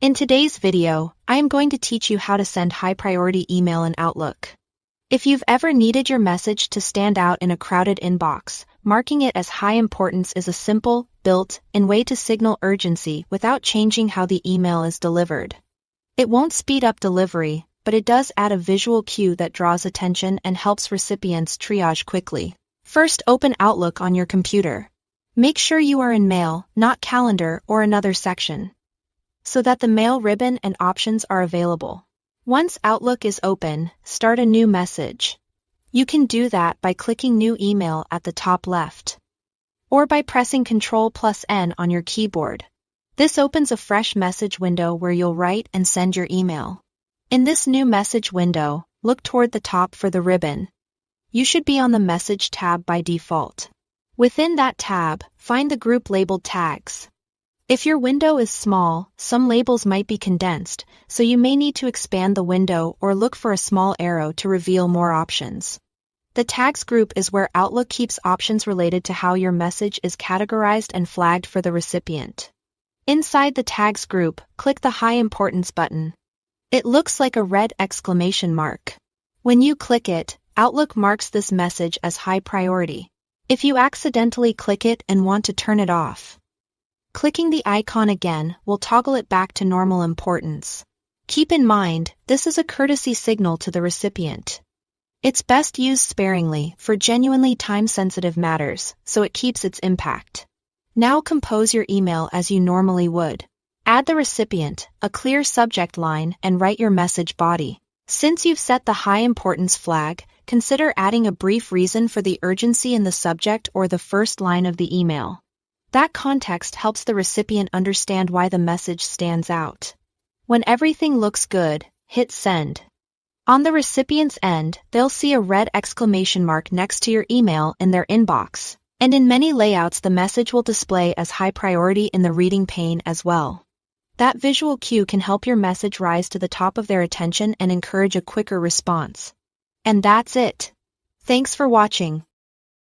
In today's video, I am going to teach you how to send high-priority email in Outlook. If you've ever needed your message to stand out in a crowded inbox, marking it as high importance is a simple, built-in way to signal urgency without changing how the email is delivered. It won't speed up delivery, but it does add a visual cue that draws attention and helps recipients triage quickly. First, open Outlook on your computer. Make sure you are in Mail, not Calendar or another section, so that the Mail ribbon and options are available. Once Outlook is open, start a new message. You can do that by clicking New Email at the top left, or by pressing Ctrl+N on your keyboard. This opens a fresh message window where you'll write and send your email. In this new message window, look toward the top for the ribbon. You should be on the Message tab by default. Within that tab, find the group labeled Tags. If your window is small, some labels might be condensed, so you may need to expand the window or look for a small arrow to reveal more options. The Tags group is where Outlook keeps options related to how your message is categorized and flagged for the recipient. Inside the Tags group, click the High Importance button. It looks like a red exclamation mark. When you click it, Outlook marks this message as high priority. If you accidentally click it and want to turn it off, clicking the icon again will toggle it back to normal importance. Keep in mind, this is a courtesy signal to the recipient. It's best used sparingly for genuinely time-sensitive matters, so it keeps its impact. Now compose your email as you normally would. Add the recipient, a clear subject line, and write your message body. Since you've set the high importance flag, consider adding a brief reason for the urgency in the subject or the first line of the email. That context helps the recipient understand why the message stands out. When everything looks good, hit Send. On the recipient's end, they'll see a red exclamation mark next to your email in their inbox, and in many layouts the message will display as high priority in the reading pane as well. That visual cue can help your message rise to the top of their attention and encourage a quicker response. And that's it. Thanks for watching.